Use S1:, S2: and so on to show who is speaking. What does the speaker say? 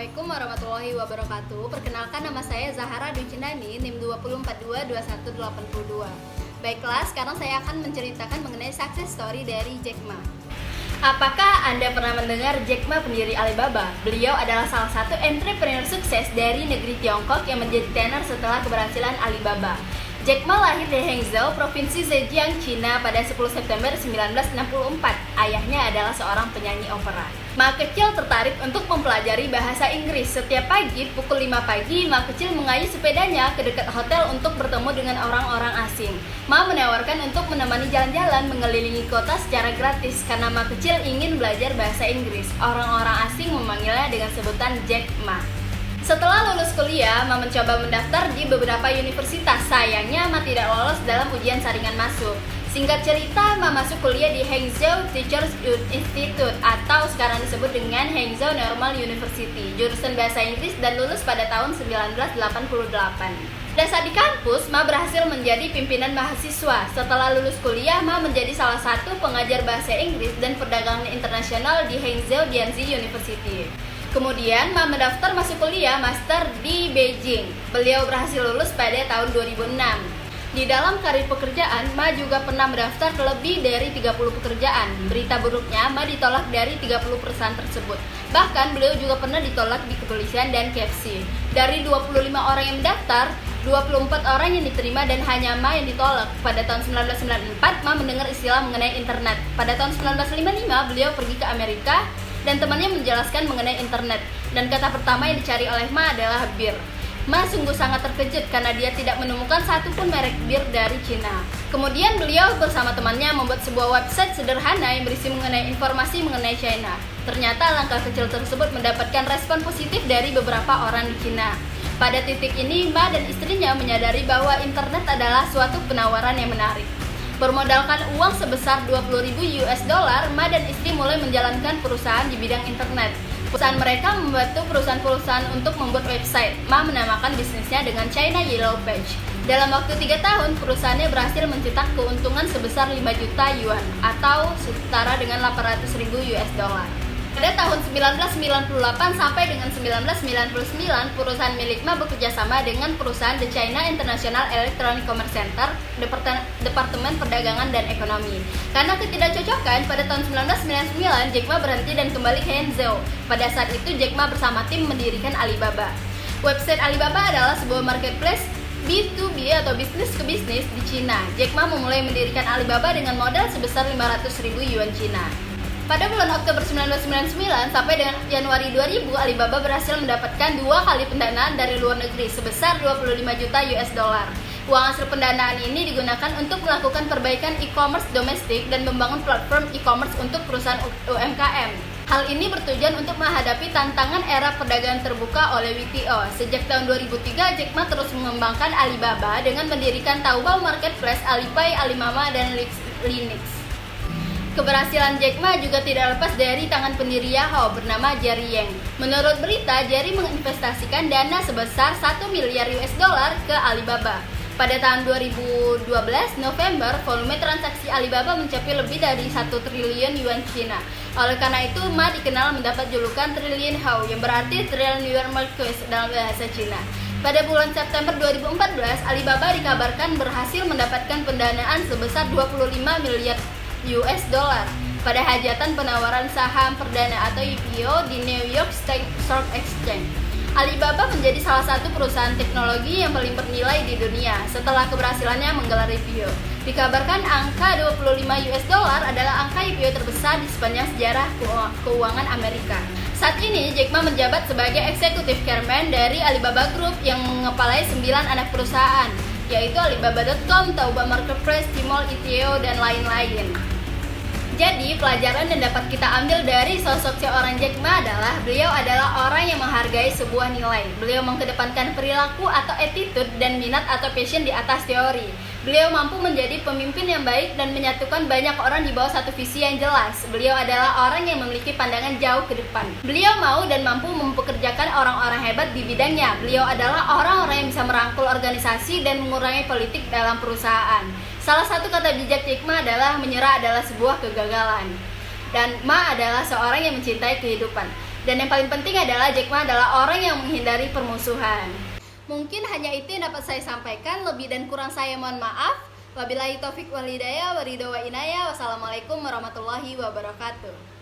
S1: Assalamualaikum warahmatullahi wabarakatuh. Perkenalkan, nama saya Zahara Ducindani, NIM 20422182. Baiklah, sekarang saya akan menceritakan mengenai success story dari Jack Ma. Apakah Anda pernah mendengar Jack Ma, pendiri Alibaba? Beliau adalah salah satu entrepreneur sukses dari negeri Tiongkok yang menjadi tenar setelah keberhasilan Alibaba. Jack Ma lahir di Hangzhou, Provinsi Zhejiang, Cina pada 10 September 1964. Ayahnya adalah seorang penyanyi opera. Ma kecil tertarik untuk mempelajari bahasa Inggris. Setiap pagi, pukul 5 pagi, Ma kecil mengayuh sepedanya ke dekat hotel untuk bertemu dengan orang-orang asing. Ma menawarkan untuk menemani jalan-jalan mengelilingi kota secara gratis karena Ma kecil ingin belajar bahasa Inggris. Orang-orang asing memanggilnya dengan sebutan Jack Ma. Setelah lulus kuliah, Ma mencoba mendaftar di beberapa universitas. Sayangnya, Ma tidak lolos dalam ujian saringan masuk. Singkat cerita, Ma masuk kuliah di Hangzhou Teachers Institute atau sekarang disebut dengan Hangzhou Normal University, jurusan bahasa Inggris, dan lulus pada tahun 1988. Pada saat di kampus, Ma berhasil menjadi pimpinan mahasiswa. Setelah lulus kuliah, Ma menjadi salah satu pengajar bahasa Inggris dan perdagangan internasional di Hangzhou Dianzi University. Kemudian, Ma mendaftar masuk kuliah master di Beijing. Beliau berhasil lulus pada tahun 2006. Di dalam karir pekerjaan, Ma juga pernah mendaftar ke lebih dari 30 pekerjaan. Berita buruknya, Ma ditolak dari 30 perusahaan tersebut. Bahkan, beliau juga pernah ditolak di kepolisian dan KFC. Dari 25 orang yang mendaftar, 24 orang yang diterima dan hanya Ma yang ditolak. Pada tahun 1994, Ma mendengar istilah mengenai internet. Pada tahun 1955, beliau pergi ke Amerika dan temannya menjelaskan mengenai internet. Dan kata pertama yang dicari oleh Ma adalah bir. Ma sungguh sangat terkejut karena dia tidak menemukan satupun merek bir dari Cina. Kemudian beliau bersama temannya membuat sebuah website sederhana yang berisi mengenai informasi mengenai China. Ternyata langkah kecil tersebut mendapatkan respon positif dari beberapa orang di Cina. Pada titik ini, Ma dan istrinya menyadari bahwa internet adalah suatu penawaran yang menarik. Bermodalkan uang sebesar 20.000 US dollar, Ma dan istri mulai menjalankan perusahaan di bidang internet. Perusahaan mereka membantu perusahaan-perusahaan untuk membuat website. Ma menamakan bisnisnya dengan China Yellow Page. Dalam waktu 3 tahun, perusahaannya berhasil mencetak keuntungan sebesar 5 juta yuan atau setara dengan 800.000 US dollar. Pada tahun 1998 sampai dengan 1999, perusahaan milik Ma bekerjasama dengan perusahaan The China International Electronic Commerce Center, Departemen Perdagangan dan Ekonomi. Karena ketidakcocokan, pada tahun 1999, Jack Ma berhenti dan kembali ke Hangzhou. Pada saat itu, Jack Ma bersama tim mendirikan Alibaba. Website Alibaba adalah sebuah marketplace B2B atau bisnis ke bisnis di Cina. Jack Ma memulai mendirikan Alibaba dengan modal sebesar 500.000 yuan Cina. Pada bulan Oktober 1999 sampai dengan Januari 2000, Alibaba berhasil mendapatkan 2 kali pendanaan dari luar negeri sebesar 25 juta US dollar. Uang hasil pendanaan ini digunakan untuk melakukan perbaikan e-commerce domestik dan membangun platform e-commerce untuk perusahaan UMKM. Hal ini bertujuan untuk menghadapi tantangan era perdagangan terbuka oleh WTO. Sejak tahun 2003, Jack Ma terus mengembangkan Alibaba dengan mendirikan Taobao Marketplace, Alipay, Alimama, dan Linux. Keberhasilan Jack Ma juga tidak lepas dari tangan pendiri Yahoo bernama Jerry Yang. Menurut berita, Jerry menginvestasikan dana sebesar 1 miliar US dollar ke Alibaba. Pada tahun 2012 November, volume transaksi Alibaba mencapai lebih dari 1 triliun yuan Cina. Oleh karena itu, Ma dikenal mendapat julukan Trillion Hao, yang berarti Trillion Yuan Market dalam bahasa Cina. Pada bulan September 2014, Alibaba dikabarkan berhasil mendapatkan pendanaan sebesar 25 miliar US dollar pada hajatan penawaran saham perdana atau IPO di New York Stock Exchange. Alibaba menjadi salah satu perusahaan teknologi yang paling bernilai di dunia setelah keberhasilannya menggelar IPO. Dikabarkan angka 25 US dollar adalah angka IPO terbesar di sepanjang sejarah keuangan Amerika. Saat ini, Jack Ma menjabat sebagai eksekutif chairman dari Alibaba Group yang mengepalai 9 anak perusahaan, yaitu Alibaba.com, Taobao Marketplace, Tmall, ITO, dan lain-lain. Jadi, pelajaran yang dapat kita ambil dari sosok seorang Jack Ma adalah beliau adalah orang yang menghargai sebuah nilai. Beliau mengedepankan perilaku atau attitude dan minat atau passion di atas teori. Beliau mampu menjadi pemimpin yang baik dan menyatukan banyak orang di bawah satu visi yang jelas. Beliau adalah orang yang memiliki pandangan jauh ke depan. Beliau mau dan mampu mempekerjakan orang-orang hebat di bidangnya. Beliau adalah orang-orang yang bisa merangkul organisasi dan mengurangi politik dalam perusahaan. Salah satu kata bijak Jack Ma adalah menyerah adalah sebuah kegagalan. Dan Ma adalah seorang yang mencintai kehidupan. Dan yang paling penting adalah Jack Ma adalah orang yang menghindari permusuhan. Mungkin hanya itu yang dapat saya sampaikan, lebih dan kurang saya mohon maaf. Wabillahi taufik wal hidayah, waridho wa inayah. Wassalamualaikum warahmatullahi wabarakatuh.